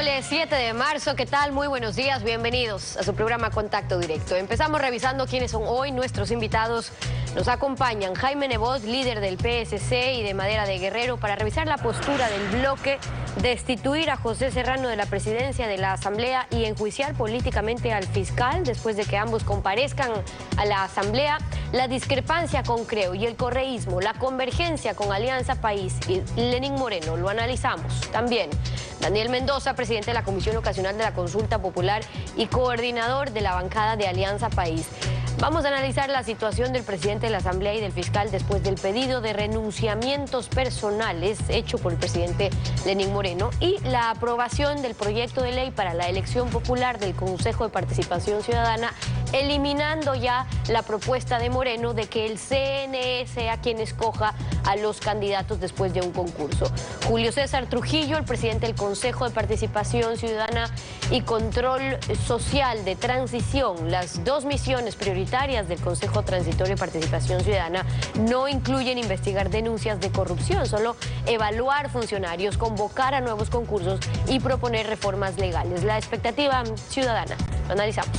Miércoles 7 de marzo, ¿qué tal? Muy buenos días, bienvenidos a su programa Contacto Directo. Empezamos revisando quiénes son hoy nuestros invitados. Nos acompañan Jaime Nebot, líder del PSC y de Madera de Guerrero, para revisar la postura del bloque, destituir a José Serrano de la presidencia de la Asamblea y enjuiciar políticamente al fiscal después de que ambos comparezcan a la Asamblea, la discrepancia con Creo y el correísmo, la convergencia con Alianza País y Lenín Moreno. Lo analizamos. También Daniel Mendoza, presidente de la Comisión Ocasional de la Consulta Popular y coordinador de la bancada de Alianza País. Vamos a analizar la situación del presidente de la Asamblea y del fiscal después del pedido de renunciamientos personales hecho por el presidente Lenín Moreno y la aprobación del proyecto de ley para la elección popular del Consejo de Participación Ciudadana, eliminando ya la propuesta de Moreno de que el CNE sea quien escoja a los candidatos después de un concurso. Julio César Trujillo, el presidente del Consejo de Participación Ciudadana y Control Social de Transición, las dos misiones prioritarias del Consejo Transitorio de Participación Ciudadana no incluyen investigar denuncias de corrupción, solo evaluar funcionarios, convocar a nuevos concursos y proponer reformas legales. La expectativa ciudadana. Lo analizamos.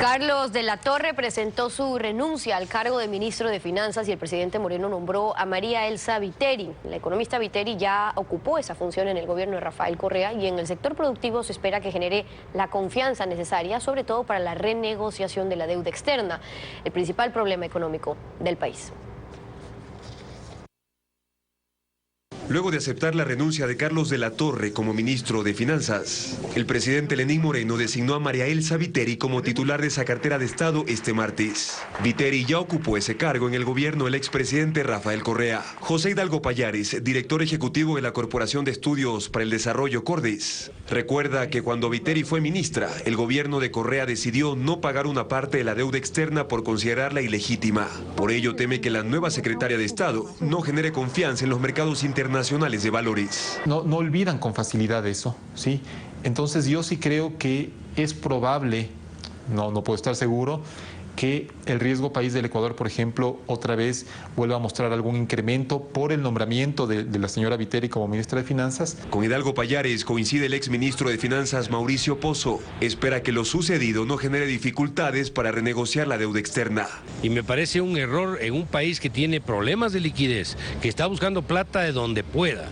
Carlos de la Torre presentó su renuncia al cargo de ministro de Finanzas y el presidente Moreno nombró a María Elsa Viteri. La economista Viteri ya ocupó esa función en el gobierno de Rafael Correa y en el sector productivo se espera que genere la confianza necesaria, sobre todo para la renegociación de la deuda externa, el principal problema económico del país. Luego de aceptar la renuncia de Carlos de la Torre como ministro de Finanzas, el presidente Lenín Moreno designó a María Elsa Viteri como titular de esa cartera de Estado este martes. Viteri ya ocupó ese cargo en el gobierno del expresidente Rafael Correa. José Hidalgo Payares, director ejecutivo de la Corporación de Estudios para el Desarrollo Cordes, recuerda que cuando Viteri fue ministra, el gobierno de Correa decidió no pagar una parte de la deuda externa por considerarla ilegítima. Por ello teme que la nueva secretaria de Estado no genere confianza en los mercados internacionales de valores. No olvidan con facilidad eso, ¿sí? Entonces yo sí creo que es probable, no puedo estar seguro, que el riesgo país del Ecuador, por ejemplo, otra vez vuelva a mostrar algún incremento por el nombramiento de la señora Viteri como ministra de Finanzas. Con Hidalgo Payares coincide el exministro de Finanzas Mauricio Pozo. Espera que lo sucedido no genere dificultades para renegociar la deuda externa. Y me parece un error en un país que tiene problemas de liquidez, que está buscando plata de donde pueda.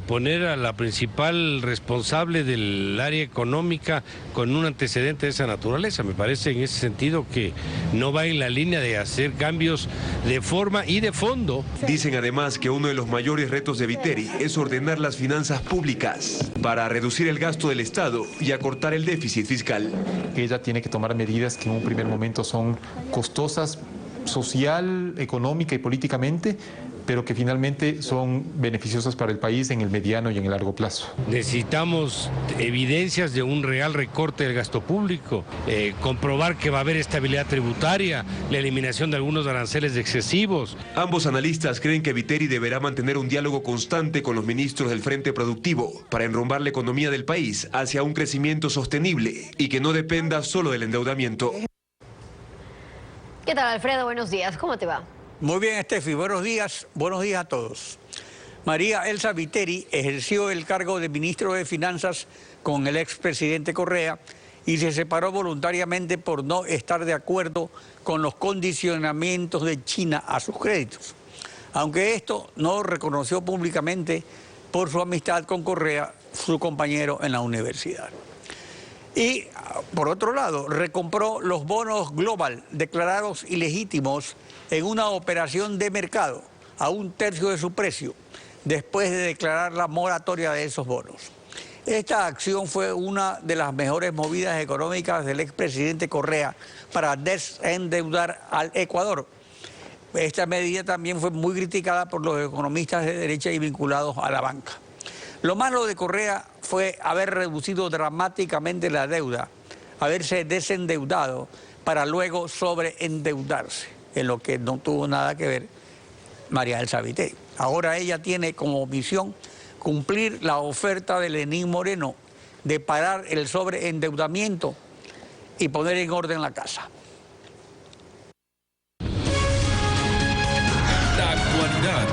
Poner a la principal responsable del área económica con un antecedente de esa naturaleza. Me parece en ese sentido que no va en la línea de hacer cambios de forma y de fondo. Dicen además que uno de los mayores retos de Viteri es ordenar las finanzas públicas para reducir el gasto del Estado y acortar el déficit fiscal. Ella tiene que tomar medidas que en un primer momento son costosas social, económica y políticamente, pero que finalmente son beneficiosas para el país en el mediano y en el largo plazo. Necesitamos evidencias de un real recorte del gasto público, comprobar que va a haber estabilidad tributaria, la eliminación de algunos aranceles excesivos. Ambos analistas creen que Viteri deberá mantener un diálogo constante con los ministros del Frente Productivo para enrumbar la economía del país hacia un crecimiento sostenible y que no dependa solo del endeudamiento. ¿Qué tal, Alfredo? Buenos días. ¿Cómo te va? Muy bien, Estefi. Buenos días a todos. María Elsa Viteri ejerció el cargo de ministro de Finanzas con el expresidente Correa y se separó voluntariamente por no estar de acuerdo con los condicionamientos de China a sus créditos. Aunque esto no reconoció públicamente por su amistad con Correa, su compañero en la universidad. Y, por otro lado, recompró los bonos Global declarados ilegítimos en una operación de mercado a 1/3 de su precio, después de declarar la moratoria de esos bonos. Esta acción fue una de las mejores movidas económicas del expresidente Correa para desendeudar al Ecuador. Esta medida también fue muy criticada por los economistas de derecha y vinculados a la banca. Lo malo de Correa fue haber reducido dramáticamente la deuda, haberse desendeudado para luego sobreendeudarse, en lo que no tuvo nada que ver María Elsa Viteri. Ahora ella tiene como misión cumplir la oferta de Lenín Moreno de parar el sobreendeudamiento y poner en orden la casa. La actualidad,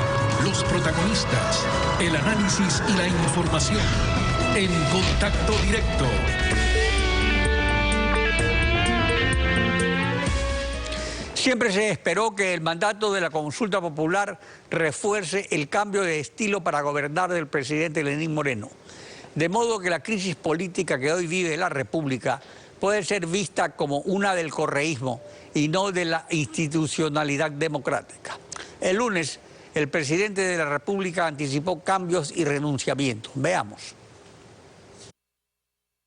los protagonistas, El análisis y la información en Contacto Directo. Siempre se esperó que el mandato de la consulta popular refuerce el cambio de estilo para gobernar del presidente Lenín Moreno. De modo que la crisis política que hoy vive la República puede ser vista como una del correísmo y no de la institucionalidad democrática. El lunes, el presidente de la República anticipó cambios y renunciamientos. Veamos.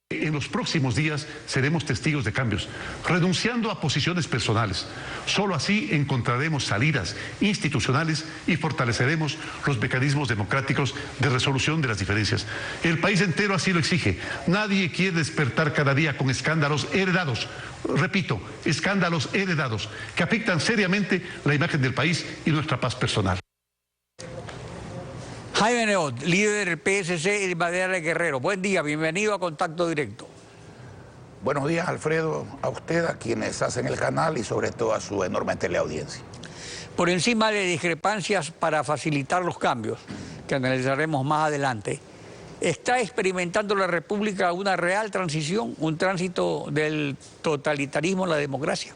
En los próximos días seremos testigos de cambios, renunciando a posiciones personales. Solo así encontraremos salidas institucionales y fortaleceremos los mecanismos democráticos de resolución de las diferencias. El país entero así lo exige. Nadie quiere despertar cada día con escándalos heredados. Repito, escándalos heredados que afectan seriamente la imagen del país y nuestra paz personal. Jaime Nebot, líder del PSC y de Madera de Guerrero. Buen día, bienvenido a Contacto Directo. Buenos días, Alfredo, a usted, a quienes hacen el canal y sobre todo a su enorme teleaudiencia. Por encima de discrepancias para facilitar los cambios, que analizaremos más adelante, ¿está experimentando la República una real transición, un tránsito del totalitarismo a la democracia?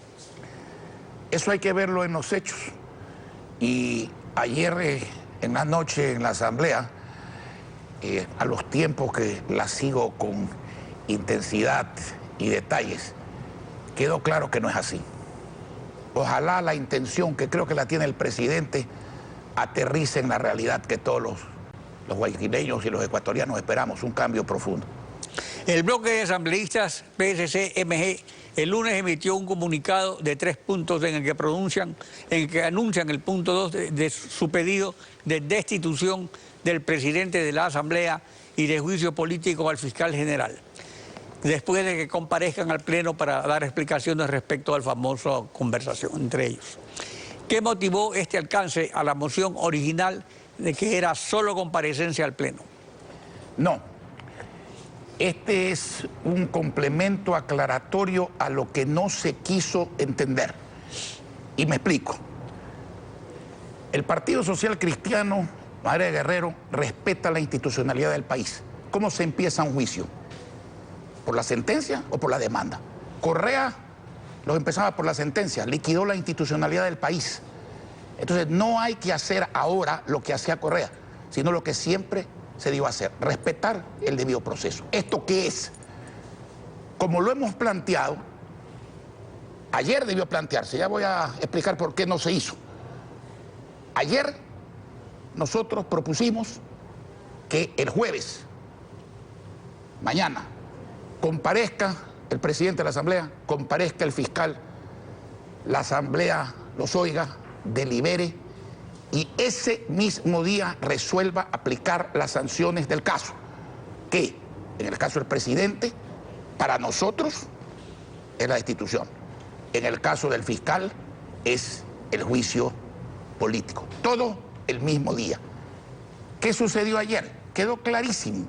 Eso hay que verlo en los hechos. Y ayer en la noche en la Asamblea, a los tiempos que la sigo con intensidad y detalles, quedó claro que no es así. Ojalá la intención, que creo que la tiene el presidente, aterrice en la realidad que todos los guayaquileños y los ecuatorianos esperamos, un cambio profundo. El bloque de asambleístas PSC-MG el lunes emitió un comunicado de 3 puntos en el que anuncian el punto 2 de su pedido de destitución del presidente de la Asamblea y de juicio político al fiscal general, después de que comparezcan al Pleno para dar explicaciones respecto al famoso conversación entre ellos. ¿Qué motivó este alcance a la moción original de que era solo comparecencia al Pleno? No. Este es un complemento aclaratorio a lo que no se quiso entender. Y me explico. El Partido Social Cristiano, Madera de Guerrero, respeta la institucionalidad del país. ¿Cómo se empieza un juicio? ¿Por la sentencia o por la demanda? Correa lo empezaba por la sentencia, liquidó la institucionalidad del país. Entonces no hay que hacer ahora lo que hacía Correa, sino lo que siempre se dio a hacer, respetar el debido proceso. ¿Esto qué es? Como lo hemos planteado, ayer debió plantearse, ya voy a explicar por qué no se hizo. Ayer nosotros propusimos que el jueves, mañana, comparezca el presidente de la Asamblea, comparezca el fiscal, la Asamblea los oiga, delibere y ese mismo día resuelva aplicar las sanciones del caso, que en el caso del presidente, para nosotros es la destitución. En el caso del fiscal es el juicio político. Todo el mismo día. ¿Qué sucedió ayer? Quedó clarísimo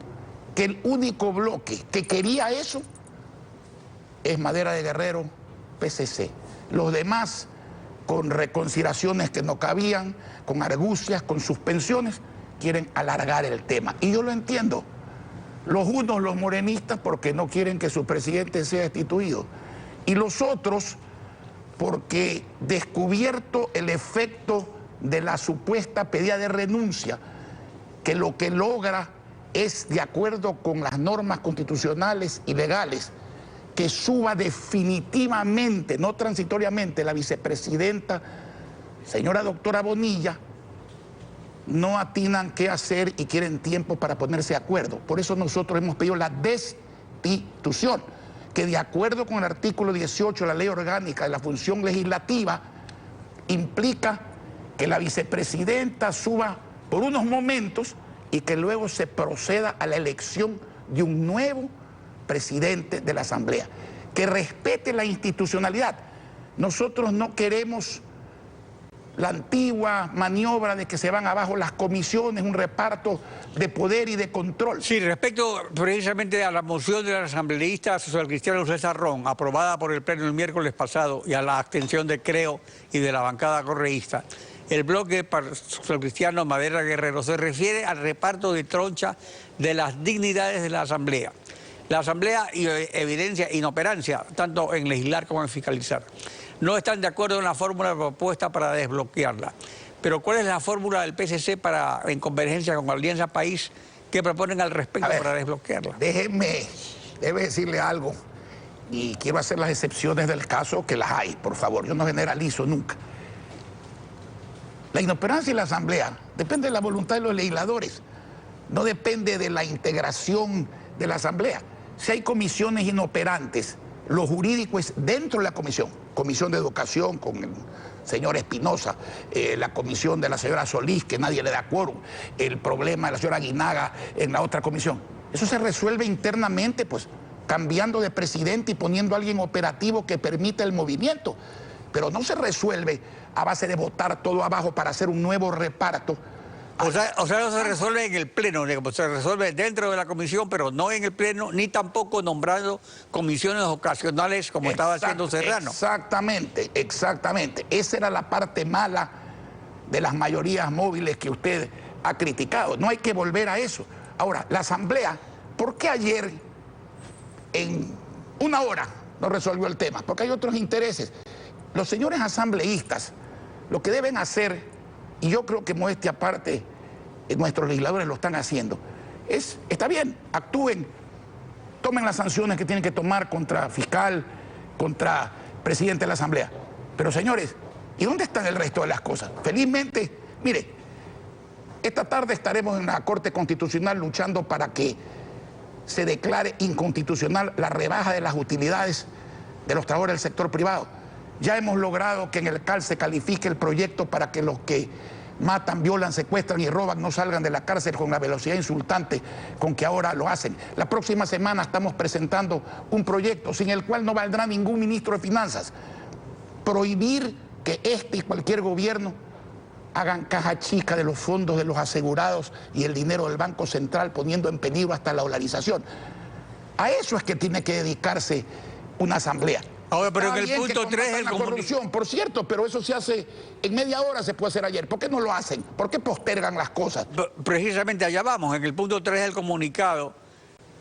que el único bloque que quería eso es Madera de Guerrero, PSC. Los demás, con reconciliaciones que no cabían, con argucias, con suspensiones, quieren alargar el tema. Y yo lo entiendo. Los unos, los morenistas, porque no quieren que su presidente sea destituido. Y los otros, porque descubierto el efecto de la supuesta pedida de renuncia, que lo que logra es, de acuerdo con las normas constitucionales y legales, que suba definitivamente, no transitoriamente, la vicepresidenta, señora doctora Bonilla, no atinan qué hacer y quieren tiempo para ponerse de acuerdo. Por eso nosotros hemos pedido la destitución, que de acuerdo con el artículo 18 de la Ley Orgánica de la Función Legislativa, implica que la vicepresidenta suba por unos momentos y que luego se proceda a la elección de un nuevo presidente de la Asamblea, que respete la institucionalidad. Nosotros no queremos la antigua maniobra de que se van abajo las comisiones, un reparto de poder y de control. Sí, respecto precisamente a la moción de la asambleísta socialcristiana César Ron, aprobada por el Pleno el miércoles pasado, y a la abstención de Creo y de la bancada correísta, el bloque Cristiano Madera Guerrero. Se refiere al reparto de troncha de las dignidades de la Asamblea. La Asamblea evidencia inoperancia, tanto en legislar como en fiscalizar. No están de acuerdo en la fórmula propuesta para desbloquearla. Pero ¿cuál es la fórmula del PSC en convergencia con Alianza País que proponen al respecto para desbloquearla? Déjeme decirle algo, y quiero hacer las excepciones del caso, que las hay, por favor, yo no generalizo nunca. La inoperancia de la Asamblea depende de la voluntad de los legisladores, no depende de la integración de la Asamblea. Si hay comisiones inoperantes, lo jurídico es dentro de la comisión de educación con el señor Espinosa, la comisión de la señora Solís, que nadie le da quórum, el problema de la señora Aguinaga en la otra comisión. Eso se resuelve internamente, pues, cambiando de presidente y poniendo a alguien operativo que permita el movimiento. Pero no se resuelve a base de votar todo abajo para hacer un nuevo reparto. O sea, no se resuelve en el Pleno, se resuelve dentro de la comisión, pero no en el Pleno, ni tampoco nombrando comisiones ocasionales como estaba haciendo Serrano. Exactamente. Esa era la parte mala de las mayorías móviles que usted ha criticado. No hay que volver a eso. Ahora, la Asamblea, ¿por qué ayer en una hora no resolvió el tema? Porque hay otros intereses. Los señores asambleístas lo que deben hacer, y yo creo que modestia aparte, nuestros legisladores lo están haciendo, está bien, actúen, tomen las sanciones que tienen que tomar contra fiscal, contra presidente de la Asamblea. Pero señores, ¿y dónde están el resto de las cosas? Felizmente, mire, esta tarde estaremos en la Corte Constitucional luchando para que se declare inconstitucional la rebaja de las utilidades de los trabajadores del sector privado. Ya hemos logrado que en el CAL se califique el proyecto para que los que matan, violan, secuestran y roban no salgan de la cárcel con la velocidad insultante con que ahora lo hacen. La próxima semana estamos presentando un proyecto sin el cual no valdrá ningún ministro de Finanzas. Prohibir que este y cualquier gobierno hagan caja chica de los fondos de los asegurados y el dinero del Banco Central, poniendo en peligro hasta la dolarización. A eso es que tiene que dedicarse una asamblea. Ahora, pero en el punto 3 es la corrupción, por cierto, pero eso se hace en media hora, se puede hacer ayer. ¿Por qué no lo hacen? ¿Por qué postergan las cosas? Precisamente allá vamos, en el punto 3 del comunicado,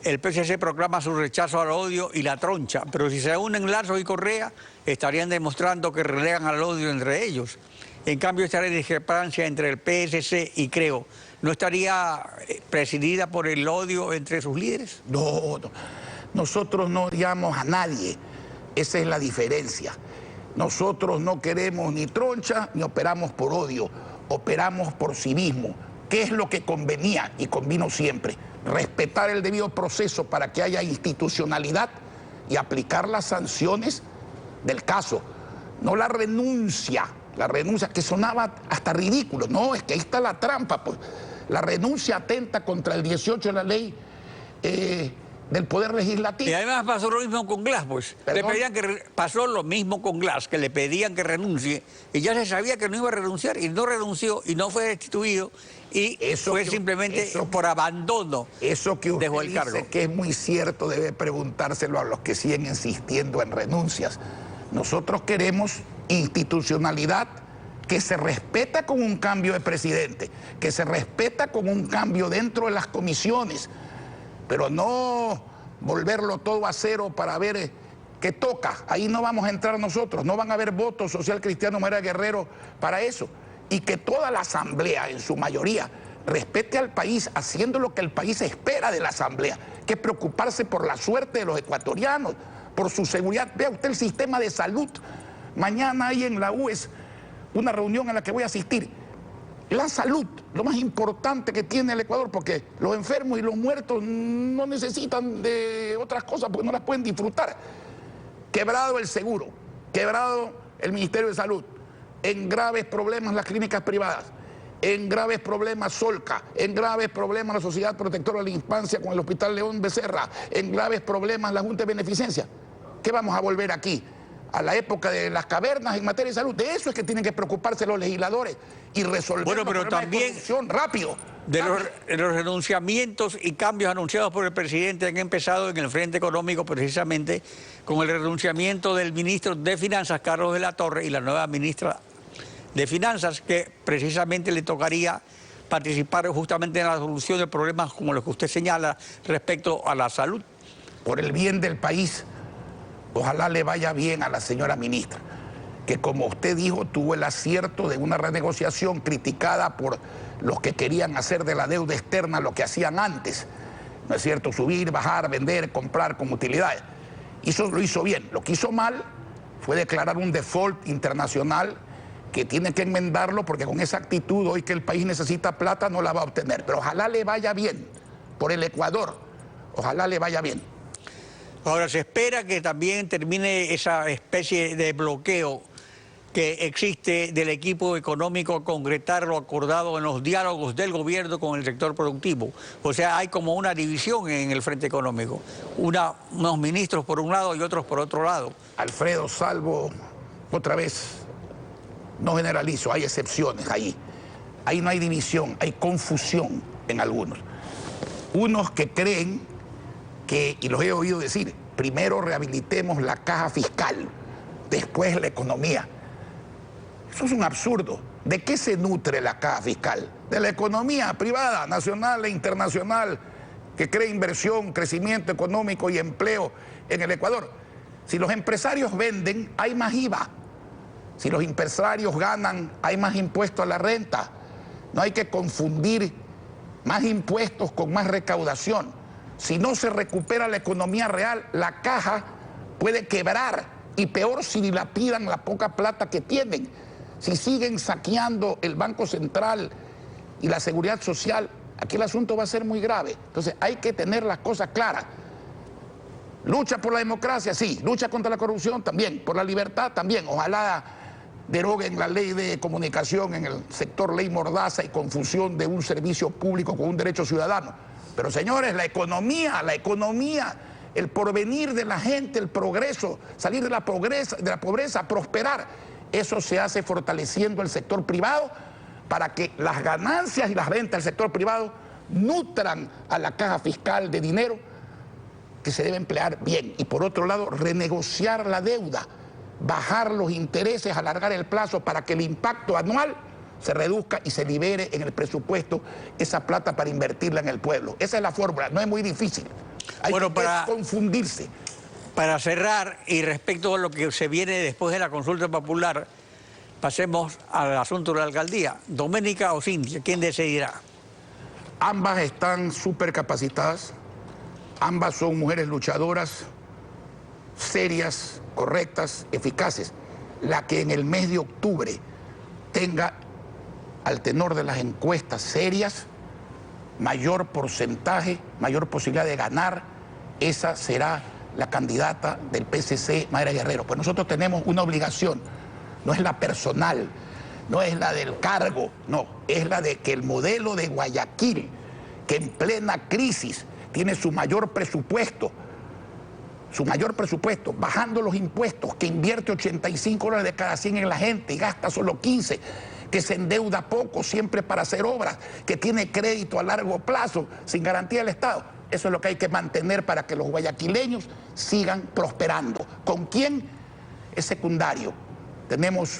el PSC proclama su rechazo al odio y la troncha, pero si se unen Lazo y Correa, estarían demostrando que relegan al odio entre ellos. En cambio, esta discrepancia entre el PSC y Creo, ¿no estaría presidida por el odio entre sus líderes? No. Nosotros no odiamos a nadie. Esa es la diferencia. Nosotros no queremos ni troncha ni operamos por odio, operamos por civismo. ¿Qué es lo que convenía y convino siempre? Respetar el debido proceso para que haya institucionalidad y aplicar las sanciones del caso. No la renuncia que sonaba hasta ridículo. No, es que ahí está la trampa, pues. La renuncia atenta contra el 18 de la ley del Poder Legislativo. Y además pasó lo mismo con Glass, pues. Pasó lo mismo con Glass, que le pedían que renuncie, y ya se sabía que no iba a renunciar, y no renunció, y no fue destituido, y fue simplemente por abandono. Eso que usted dejó el cargo. dice que es muy cierto, debe preguntárselo a los que siguen insistiendo en renuncias. Nosotros queremos institucionalidad que se respeta con un cambio de presidente, que se respeta con un cambio dentro de las comisiones, pero no volverlo todo a cero para ver qué toca. Ahí no vamos a entrar nosotros, no van a haber votos Social Cristiano Madera Guerrero para eso. Y que toda la Asamblea, en su mayoría, respete al país, haciendo lo que el país espera de la Asamblea, que es preocuparse por la suerte de los ecuatorianos, por su seguridad. Vea usted el sistema de salud. Mañana hay en la UES una reunión a la que voy a asistir. La salud, lo más importante que tiene el Ecuador, porque los enfermos y los muertos no necesitan de otras cosas porque no las pueden disfrutar. Quebrado el seguro, quebrado el Ministerio de Salud, en graves problemas las clínicas privadas, en graves problemas Solca, en graves problemas la Sociedad Protectora de la Infancia con el Hospital León Becerra, en graves problemas la Junta de Beneficencia. ¿Qué vamos a volver aquí? A la época de las cavernas en materia de salud. De eso es que tienen que preocuparse los legisladores y resolver los problemas de corrupción rápido. De los renunciamientos y cambios anunciados por el presidente han empezado en el frente económico precisamente con el renunciamiento del ministro de Finanzas, Carlos de la Torre, y la nueva ministra de Finanzas, que precisamente le tocaría participar justamente en la solución de problemas como los que usted señala respecto a la salud. Por el bien del país, ojalá le vaya bien a la señora ministra, que como usted dijo, tuvo el acierto de una renegociación criticada por los que querían hacer de la deuda externa lo que hacían antes, ¿no es cierto? Subir, bajar, vender, comprar con utilidades. Y eso lo hizo bien. Lo que hizo mal fue declarar un default internacional que tiene que enmendarlo, porque con esa actitud hoy que el país necesita plata no la va a obtener. Pero ojalá le vaya bien por el Ecuador, ojalá le vaya bien. Ahora, se espera que también termine esa especie de bloqueo que existe del equipo económico a concretar lo acordado en los diálogos del gobierno con el sector productivo. O sea, hay como una división en el frente económico. Unos ministros por un lado y otros por otro lado. Alfredo, salvo, otra vez, no generalizo, hay excepciones ahí. Ahí no hay división, hay confusión en algunos. Unos que creen que, y los he oído decir, primero rehabilitemos la caja fiscal, después la economía. Eso es un absurdo. ¿De qué se nutre la caja fiscal? De la economía privada, nacional e internacional, que crea inversión, crecimiento económico y empleo en el Ecuador. Si los empresarios venden, hay más IVA. Si los empresarios ganan, hay más impuestos a la renta. No hay que confundir más impuestos con más recaudación. Si no se recupera la economía real, la caja puede quebrar, y peor si dilapidan la poca plata que tienen. Si siguen saqueando el Banco Central y la Seguridad Social, aquí el asunto va a ser muy grave. Entonces hay que tener las cosas claras. Lucha por la democracia, sí. Lucha contra la corrupción, también. Por la libertad, también. Ojalá deroguen la ley de comunicación en el sector ley mordaza y confusión de un servicio público con un derecho ciudadano. Pero señores, la economía, el porvenir de la gente, el progreso, salir de la pobreza, prosperar, eso se hace fortaleciendo el sector privado para que las ganancias y las ventas del sector privado nutran a la caja fiscal de dinero que se debe emplear bien. Y por otro lado, renegociar la deuda, bajar los intereses, alargar el plazo para que el impacto anual se reduzca y se libere en el presupuesto esa plata para invertirla en el pueblo. Esa es la fórmula, no es muy difícil. Hay que confundirse. Para cerrar, y respecto a lo que se viene después de la consulta popular, pasemos al asunto de la alcaldía. ¿Doménica o Cintia? ¿Quién decidirá? Ambas están súper capacitadas, ambas son mujeres luchadoras, serias, correctas, eficaces. La que en el mes de octubre tenga, al tenor de las encuestas serias, mayor porcentaje, mayor posibilidad de ganar, esa será la candidata del PSC, Mayra Guerrero. Pues nosotros tenemos una obligación, no es la personal, no es la del cargo, no, es la de que el modelo de Guayaquil, que en plena crisis tiene su mayor presupuesto, bajando los impuestos, que invierte $85 de cada 100 en la gente y gasta solo 15, que se endeuda poco siempre para hacer obras, que tiene crédito a largo plazo sin garantía del Estado. Eso es lo que hay que mantener para que los guayaquileños sigan prosperando. ¿Con quién? Es secundario. Tenemos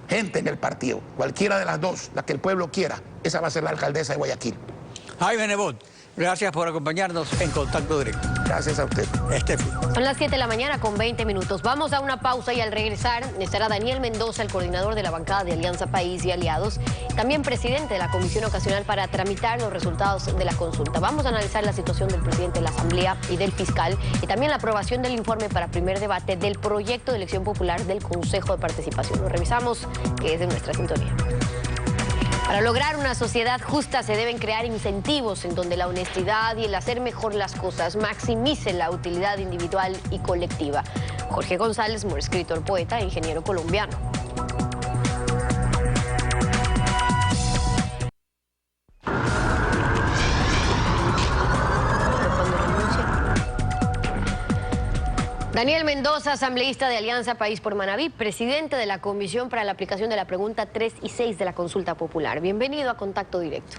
gente en el partido, cualquiera de las dos, la que el pueblo quiera, esa va a ser la alcaldesa de Guayaquil. Jaime Nebot, gracias por acompañarnos en Contacto Directo. Gracias a usted. Estefi. Son las 7 de la mañana con 20 minutos. Vamos a una pausa y al regresar estará Daniel Mendoza, el coordinador de la bancada de Alianza País y Aliados, también presidente de la Comisión Ocasional, para tramitar los resultados de la consulta. Vamos a analizar la situación del presidente de la Asamblea y del fiscal, y también la aprobación del informe para primer debate del proyecto de elección popular del Consejo de Participación. Lo revisamos, que es de nuestra sintonía. Para lograr una sociedad justa se deben crear incentivos en donde la honestidad y el hacer mejor las cosas maximicen la utilidad individual y colectiva. Jorge González, escritor, poeta e ingeniero colombiano. Daniel Mendoza, asambleísta de Alianza País por Manabí, presidente de la Comisión para la Aplicación de la Pregunta 3 y 6 de la Consulta Popular. Bienvenido a Contacto Directo.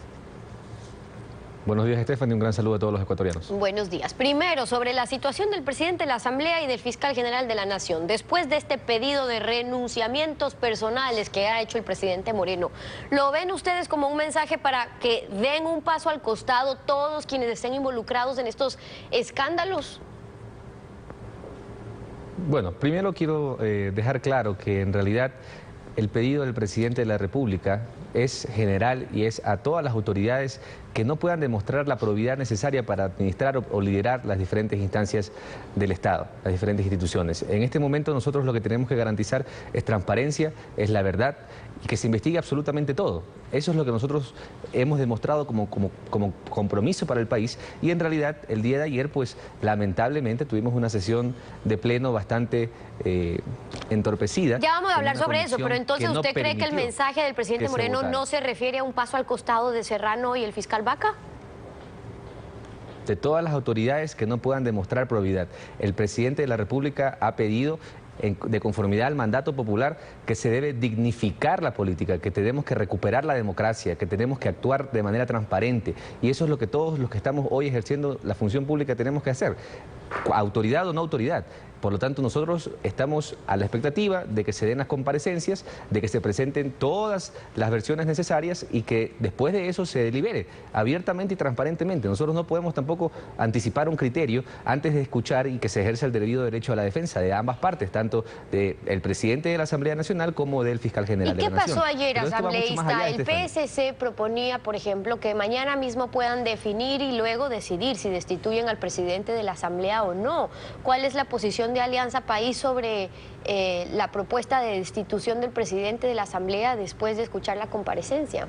Buenos días, Stephanie. Un gran saludo a todos los ecuatorianos. Buenos días. Primero, sobre la situación del presidente de la Asamblea y del fiscal general de la Nación. Después de este pedido de renunciamientos personales que ha hecho el presidente Moreno, ¿lo ven ustedes como un mensaje para que den un paso al costado todos quienes estén involucrados en estos escándalos? Bueno, primero quiero dejar claro que en realidad el pedido del presidente de la República es general y es a todas las autoridades que no puedan demostrar la probidad necesaria para administrar o liderar las diferentes instancias del Estado, las diferentes instituciones. En este momento nosotros lo que tenemos que garantizar es transparencia, es la verdad y que se investigue absolutamente todo. Eso es lo que nosotros hemos demostrado como compromiso para el país y en realidad el día de ayer pues lamentablemente tuvimos una sesión de pleno bastante entorpecida. Ya vamos a hablar sobre eso, pero entonces ¿usted cree que el mensaje del presidente Moreno no se refiere a un paso al costado de Serrano y el fiscal Vaca? De todas las autoridades que no puedan demostrar probidad. El presidente de la República ha pedido, de conformidad al mandato popular, que se debe dignificar la política, que tenemos que recuperar la democracia, que tenemos que actuar de manera transparente. Y eso es lo que todos los que estamos hoy ejerciendo la función pública tenemos que hacer, autoridad o no autoridad. Por lo tanto, nosotros estamos a la expectativa de que se den las comparecencias, de que se presenten todas las versiones necesarias y que después de eso se delibere abiertamente y transparentemente. Nosotros no podemos tampoco anticipar un criterio antes de escuchar y que se ejerza el debido derecho a la defensa de ambas partes, tanto del presidente de la Asamblea Nacional como del fiscal general de la Nación. ¿Y qué pasó ayer, asambleísta? El PSC proponía, por ejemplo, que mañana mismo puedan definir y luego decidir si destituyen al presidente de la Asamblea o no. ¿Cuál es la posición de Alianza País sobre la propuesta de destitución del presidente de la Asamblea después de escuchar la comparecencia?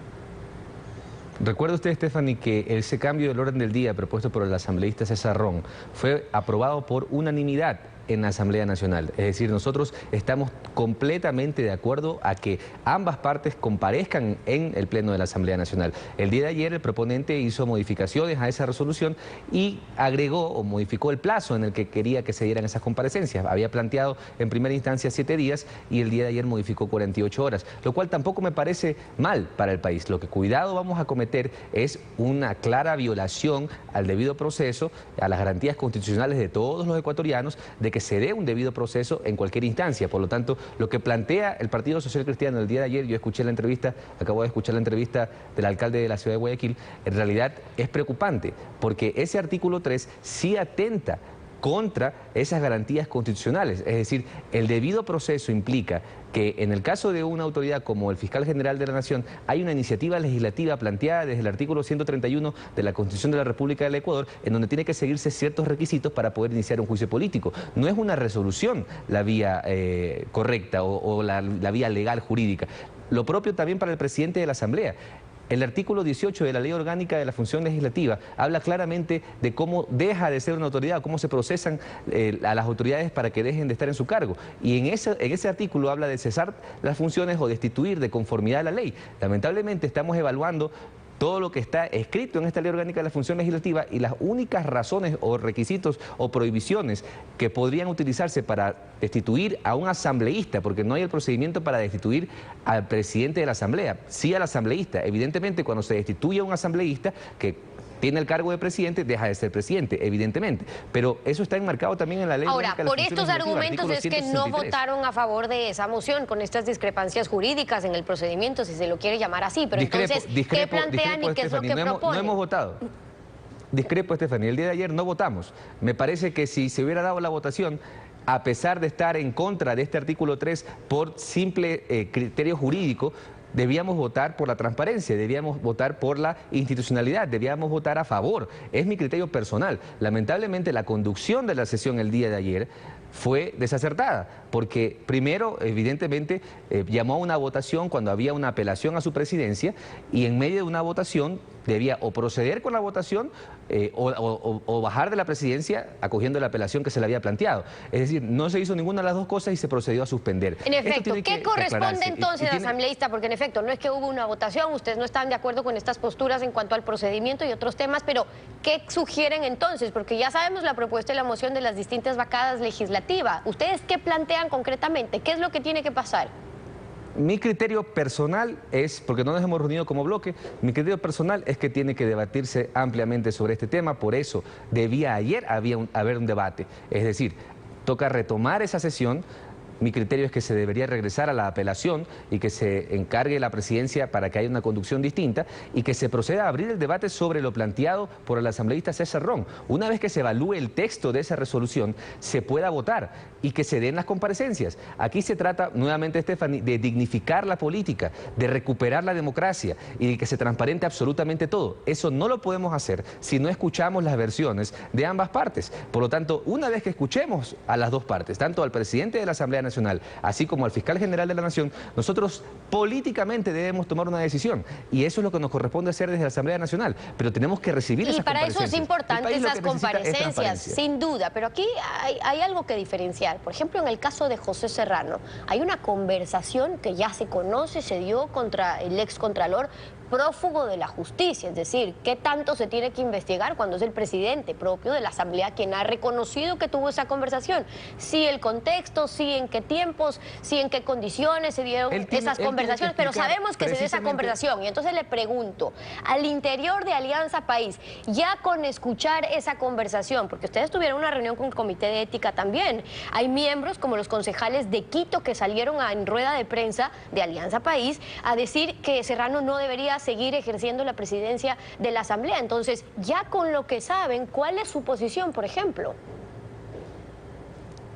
Recuerda usted, Stephanie, que ese cambio del orden del día propuesto por el asambleísta César Ron fue aprobado por unanimidad en la Asamblea Nacional. Es decir, nosotros estamos completamente de acuerdo a que ambas partes comparezcan en el Pleno de la Asamblea Nacional. El día de ayer el proponente hizo modificaciones a esa resolución y agregó o modificó el plazo en el que quería que se dieran esas comparecencias. Había planteado en primera instancia 7 días y el día de ayer modificó 48 horas, lo cual tampoco me parece mal para el país. Lo que cuidado vamos a cometer es una clara violación al debido proceso, a las garantías constitucionales de todos los ecuatorianos, de que se dé un debido proceso en cualquier instancia. Por lo tanto, lo que plantea el Partido Social Cristiano el día de ayer, yo escuché la entrevista, acabo de escuchar la entrevista del alcalde de la ciudad de Guayaquil, en realidad es preocupante, porque ese artículo 3 sí atenta contra esas garantías constitucionales. Es decir, el debido proceso implica que en el caso de una autoridad como el fiscal general de la Nación hay una iniciativa legislativa planteada desde el artículo 131 de la Constitución de la República del Ecuador, en donde tiene que seguirse ciertos requisitos para poder iniciar un juicio político. No es una resolución la vía correcta o la vía legal jurídica. Lo propio también para el presidente de la Asamblea. El artículo 18 de la Ley Orgánica de la Función Legislativa habla claramente de cómo deja de ser una autoridad, cómo se procesan a las autoridades para que dejen de estar en su cargo. Y en ese artículo habla de cesar las funciones o destituir de conformidad a la ley. Lamentablemente estamos evaluando todo lo que está escrito en esta Ley Orgánica de la Función Legislativa y las únicas razones o requisitos o prohibiciones que podrían utilizarse para destituir a un asambleísta, porque no hay el procedimiento para destituir al presidente de la Asamblea, sí al asambleísta. Evidentemente, cuando se destituye a un asambleísta que tiene el cargo de presidente, deja de ser presidente, evidentemente. Pero eso está enmarcado también en la ley. Ahora, por estos argumentos es que no votaron a favor de esa moción, con estas discrepancias jurídicas en el procedimiento, si se lo quiere llamar así. Pero entonces, ¿qué plantean y qué es lo que proponen? No hemos votado. Discrepo, Stephanie. El día de ayer no votamos. Me parece que si se hubiera dado la votación, a pesar de estar en contra de este artículo 3 por simple criterio jurídico, debíamos votar por la transparencia, debíamos votar por la institucionalidad, debíamos votar a favor. Es mi criterio personal. Lamentablemente la conducción de la sesión el día de ayer fue desacertada, porque primero, evidentemente, llamó a una votación cuando había una apelación a su presidencia y en medio de una votación debía o proceder con la votación o bajar de la presidencia acogiendo la apelación que se le había planteado. Es decir, no se hizo ninguna de las dos cosas y se procedió a suspender. En efecto, ¿qué corresponde entonces, asambleísta? Porque en efecto, no es que hubo una votación, ustedes no están de acuerdo con estas posturas en cuanto al procedimiento y otros temas, pero ¿qué sugieren entonces? Porque ya sabemos la propuesta y la moción de las distintas bancadas legislativas. ¿Ustedes qué plantean concretamente? ¿Qué es lo que tiene que pasar? Mi criterio personal es, porque no nos hemos reunido como bloque, mi criterio personal es que tiene que debatirse ampliamente sobre este tema, por eso debía ayer haber un debate. Es decir, toca retomar esa sesión. Mi criterio es que se debería regresar a la apelación y que se encargue la presidencia para que haya una conducción distinta y que se proceda a abrir el debate sobre lo planteado por el asambleísta César Ron. Una vez que se evalúe el texto de esa resolución, se pueda votar y que se den las comparecencias. Aquí se trata, nuevamente, Stephanie, de dignificar la política, de recuperar la democracia y de que se transparente absolutamente todo. Eso no lo podemos hacer si no escuchamos las versiones de ambas partes. Por lo tanto, una vez que escuchemos a las dos partes, tanto al presidente de la Asamblea Nacional, así como al fiscal general de la Nación, nosotros políticamente debemos tomar una decisión y eso es lo que nos corresponde hacer desde la Asamblea Nacional, pero tenemos que recibir esas comparecencias. Y para eso es importante esas comparecencias, sin duda, pero aquí hay algo que diferenciar. Por ejemplo, en el caso de José Serrano, hay una conversación que ya se conoce, se dio contra el excontralor prófugo de la justicia, es decir, ¿qué tanto se tiene que investigar cuando es el presidente propio de la Asamblea quien ha reconocido que tuvo esa conversación? Sí, el contexto, sí, en qué tiempos, sí, en qué condiciones se dieron esas conversaciones, pero sabemos que se dio esa conversación. Y entonces le pregunto, al interior de Alianza País, ya con escuchar esa conversación, porque ustedes tuvieron una reunión con el Comité de Ética también, hay miembros como los concejales de Quito que salieron en rueda de prensa de Alianza País a decir que Serrano no debería seguir ejerciendo la presidencia de la Asamblea. Entonces, ya con lo que saben, ¿cuál es su posición, por ejemplo?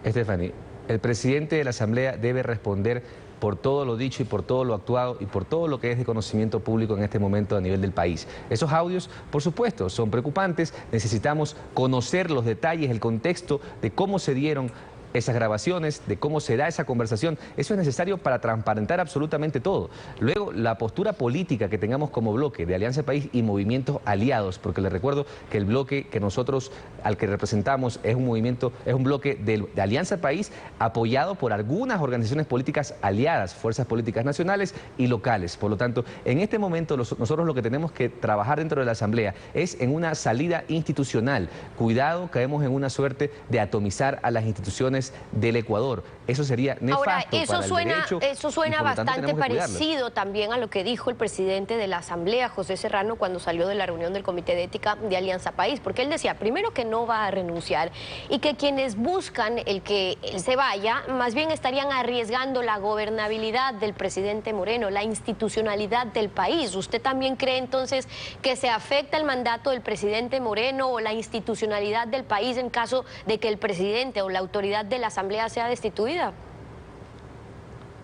Stephanie, el presidente de la Asamblea debe responder por todo lo dicho y por todo lo actuado y por todo lo que es de conocimiento público en este momento a nivel del país. Esos audios, por supuesto, son preocupantes, necesitamos conocer los detalles, el contexto de cómo se dieron esas grabaciones, de cómo se da esa conversación. Eso es necesario para transparentar absolutamente todo. Luego, la postura política que tengamos como bloque de Alianza País y movimientos aliados, porque les recuerdo que el bloque que nosotros, al que representamos, es un movimiento, es un bloque de Alianza País apoyado por algunas organizaciones políticas aliadas, fuerzas políticas nacionales y locales. Por lo tanto, en este momento nosotros lo que tenemos que trabajar dentro de la Asamblea es en una salida institucional. Cuidado, caemos en una suerte de atomizar a las instituciones del Ecuador. Eso sería nefasto. Ahora, eso para el derecho, eso suena bastante parecido cuidarlo. también a lo que dijo el presidente de la Asamblea, José Serrano, cuando salió de la reunión del Comité de Ética de Alianza País, porque él decía, primero, que no va a renunciar y que quienes buscan el que él se vaya, más bien estarían arriesgando la gobernabilidad del presidente Moreno, la institucionalidad del país. ¿Usted también cree entonces que se afecta el mandato del presidente Moreno o la institucionalidad del país en caso de que el presidente o la autoridad de la Asamblea sea destituida?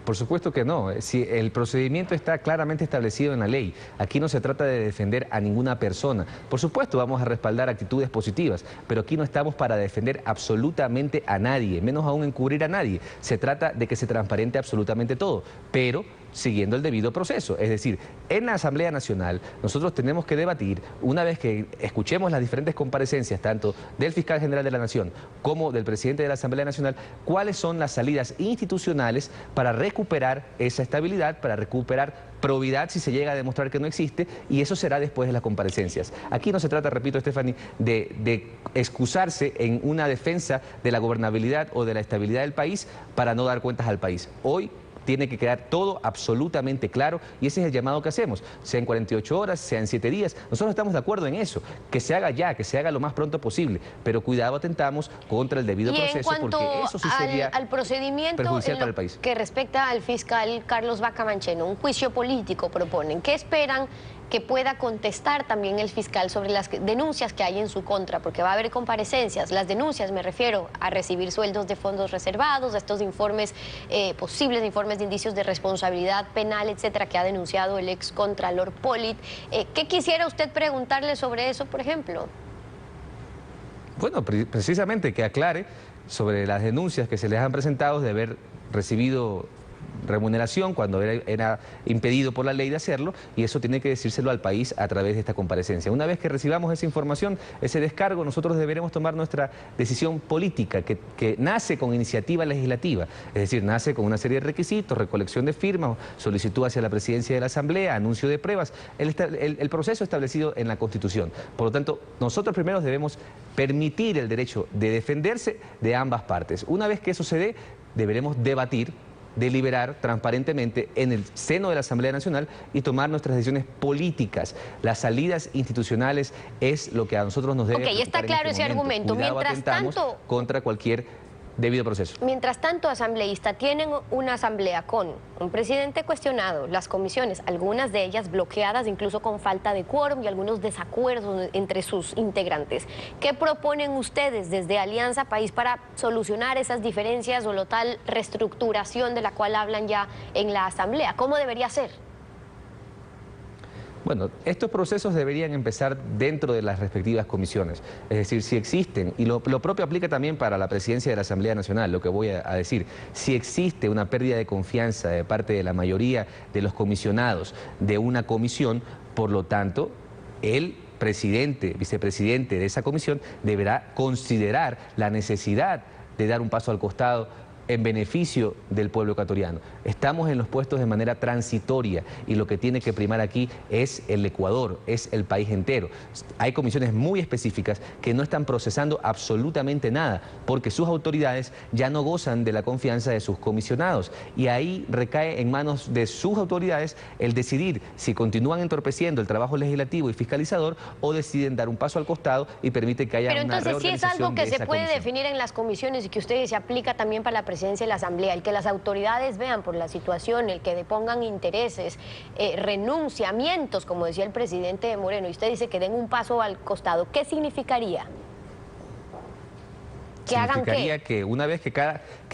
Por supuesto que no. Si el procedimiento está claramente establecido en la ley, aquí no se trata de defender a ninguna persona. Por supuesto vamos a respaldar actitudes positivas, pero aquí no estamos para defender absolutamente a nadie, menos aún encubrir a nadie. Se trata de que se transparente absolutamente todo, pero siguiendo el debido proceso. Es decir, en la Asamblea Nacional nosotros tenemos que debatir, una vez que escuchemos las diferentes comparecencias, tanto del fiscal general de la Nación como del presidente de la Asamblea Nacional, cuáles son las salidas institucionales para recuperar esa estabilidad, para recuperar probidad si se llega a demostrar que no existe, y eso será después de las comparecencias. Aquí no se trata, repito, Stephanie, de excusarse en una defensa de la gobernabilidad o de la estabilidad del país para no dar cuentas al país. Hoy tiene que quedar todo absolutamente claro y ese es el llamado que hacemos, sea en 48 horas, sea en 7 días. Nosotros estamos de acuerdo en eso, que se haga ya, que se haga lo más pronto posible, pero cuidado, atentamos contra el debido proceso, porque eso sí sería al procedimiento perjudicial para el país. Que respecta al fiscal Carlos Vaca Mancheno, un juicio político proponen. ¿Qué esperan que pueda contestar también el fiscal sobre las denuncias que hay en su contra? Porque va a haber comparecencias. Las denuncias, me refiero a recibir sueldos de fondos reservados, a estos informes, posibles informes de indicios de responsabilidad penal, etcétera, que ha denunciado el excontralor Pollitt. ¿Qué quisiera usted preguntarle sobre eso, por ejemplo? Bueno, precisamente que aclare sobre las denuncias que se les han presentado de haber recibido remuneración cuando era impedido por la ley de hacerlo, y eso tiene que decírselo al país a través de esta comparecencia. Una vez que recibamos esa información, ese descargo, nosotros deberemos tomar nuestra decisión política que nace con iniciativa legislativa, es decir, nace con una serie de requisitos, recolección de firmas, solicitud hacia la presidencia de la Asamblea, anuncio de pruebas, el proceso establecido en la Constitución. Por lo tanto, nosotros primero debemos permitir el derecho de defenderse de ambas partes. Una vez que eso se dé, deberemos debatir deliberar transparentemente en el seno de la Asamblea Nacional y tomar nuestras decisiones políticas. Las salidas institucionales es lo que a nosotros nos debe preocupar. Está claro ese argumento. Mientras tanto, contra cualquier debido proceso. Mientras tanto, asambleísta, tienen una asamblea con un presidente cuestionado, las comisiones, algunas de ellas bloqueadas, incluso con falta de quórum y algunos desacuerdos entre sus integrantes. ¿Qué proponen ustedes desde Alianza País para solucionar esas diferencias o la tal reestructuración de la cual hablan ya en la asamblea? ¿Cómo debería ser? Bueno, estos procesos deberían empezar dentro de las respectivas comisiones. Es decir, si existen, y lo propio aplica también para la presidencia de la Asamblea Nacional, lo que voy a decir, si existe una pérdida de confianza de parte de la mayoría de los comisionados de una comisión, por lo tanto, el presidente, vicepresidente de esa comisión deberá considerar la necesidad de dar un paso al costado en beneficio del pueblo ecuatoriano. Estamos en los puestos de manera transitoria y lo que tiene que primar aquí es el Ecuador, es el país entero. Hay comisiones muy específicas que no están procesando absolutamente nada porque sus autoridades ya no gozan de la confianza de sus comisionados y ahí recae en manos de sus autoridades el decidir si continúan entorpeciendo el trabajo legislativo y fiscalizador o deciden dar un paso al costado y permite que haya una reorganización. Pero entonces, si es algo que se puede definir en las comisiones y que ustedes se aplica también para la presidencia de la Asamblea, el que las autoridades vean por la situación, el que depongan intereses, renunciamientos, como decía el presidente Moreno, y usted dice que den un paso al costado, ¿qué significaría? ¿Que hagan qué? Significaría que una vez que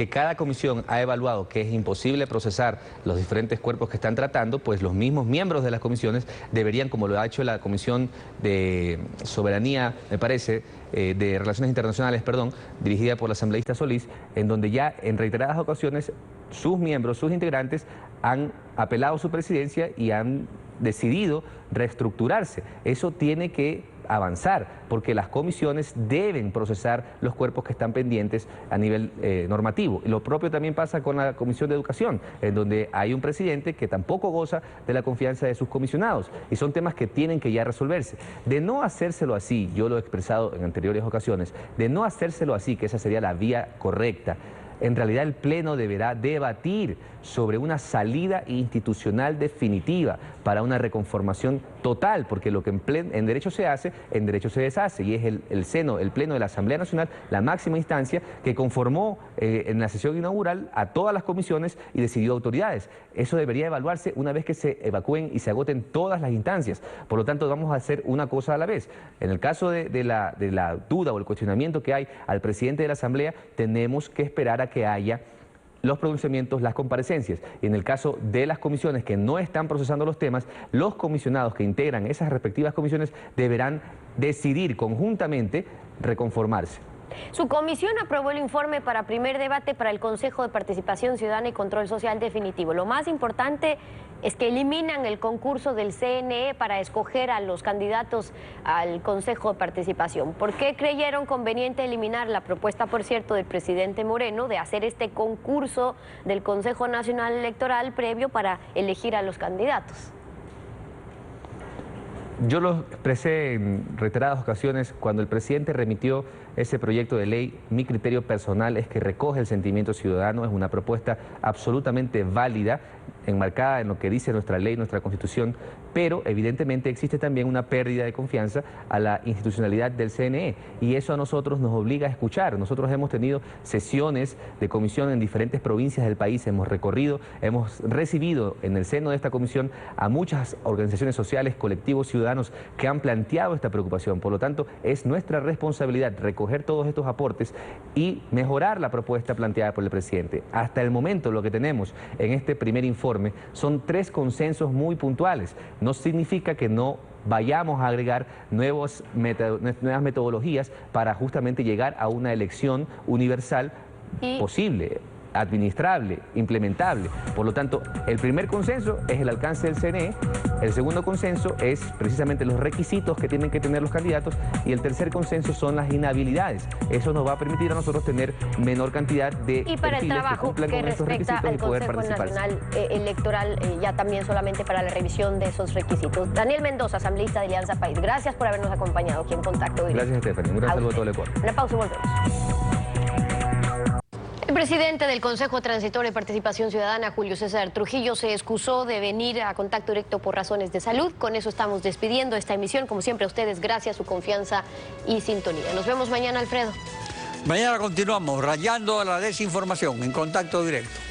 cada comisión ha evaluado que es imposible procesar los diferentes cuerpos que están tratando, pues los mismos miembros de las comisiones deberían, como lo ha hecho la Comisión de Soberanía, me parece, de Relaciones Internacionales, perdón, dirigida por la asambleísta Solís, en donde ya en reiteradas ocasiones sus miembros, sus integrantes han apelado a su presidencia y han decidido reestructurarse. Eso tiene que avanzar, porque las comisiones deben procesar los cuerpos que están pendientes a nivel normativo. Lo propio también pasa con la Comisión de Educación, en donde hay un presidente que tampoco goza de la confianza de sus comisionados, y son temas que tienen que ya resolverse. De no hacérselo así, yo lo he expresado en anteriores ocasiones, de no hacérselo así, que esa sería la vía correcta, en realidad el Pleno deberá debatir sobre una salida institucional definitiva para una reconformación total, porque lo que en derecho se hace, en derecho se deshace, y es el Pleno de la Asamblea Nacional, la máxima instancia que conformó en la sesión inaugural a todas las comisiones y decidió autoridades. Eso debería evaluarse una vez que se evacúen y se agoten todas las instancias. Por lo tanto, vamos a hacer una cosa a la vez. En el caso de la duda o el cuestionamiento que hay al presidente de la Asamblea, tenemos que esperar a que haya los pronunciamientos, las comparecencias. Y en el caso de las comisiones que no están procesando los temas, los comisionados que integran esas respectivas comisiones deberán decidir conjuntamente reconformarse. Su comisión aprobó el informe para primer debate para el Consejo de Participación Ciudadana y Control Social definitivo. Lo más importante es que eliminan el concurso del CNE para escoger a los candidatos al Consejo de Participación. ¿Por qué creyeron conveniente eliminar la propuesta, por cierto, del presidente Moreno de hacer este concurso del Consejo Nacional Electoral previo para elegir a los candidatos? Yo lo expresé en reiteradas ocasiones cuando el presidente remitió ese proyecto de ley. Mi criterio personal es que recoge el sentimiento ciudadano, es una propuesta absolutamente válida, enmarcada en lo que dice nuestra ley, nuestra Constitución, pero evidentemente existe también una pérdida de confianza a la institucionalidad del CNE y eso a nosotros nos obliga a escuchar. Nosotros hemos tenido sesiones de comisión en diferentes provincias del país, hemos recorrido, hemos recibido en el seno de esta comisión a muchas organizaciones sociales, colectivos ciudadanos que han planteado esta preocupación. Por lo tanto, es nuestra responsabilidad recoger todos estos aportes y mejorar la propuesta planteada por el presidente. Hasta el momento lo que tenemos en este primer informe son 3 consensos muy puntuales. No significa que no vayamos a agregar nuevas metodologías para justamente llegar a una elección universal posible, administrable, implementable. Por lo tanto, el primer consenso es el alcance del CNE, el segundo consenso es precisamente los requisitos que tienen que tener los candidatos y el tercer consenso son las inhabilidades. Eso nos va a permitir a nosotros tener menor cantidad de y para el trabajo que respecta al Consejo Nacional Electoral, ya también solamente para la revisión de esos requisitos. Daniel Mendoza, asambleísta de Alianza País, gracias por habernos acompañado aquí en Contacto Directo. Gracias, Stephanie. Un gran saludo a todo el Ecuador. Una pausa y volvemos. El presidente del Consejo Transitorio de Participación Ciudadana, Julio César Trujillo, se excusó de venir a Contacto Directo por razones de salud. Con eso estamos despidiendo esta emisión. Como siempre, a ustedes, gracias, su confianza y sintonía. Nos vemos mañana, Alfredo. Mañana continuamos rayando a la desinformación en Contacto Directo.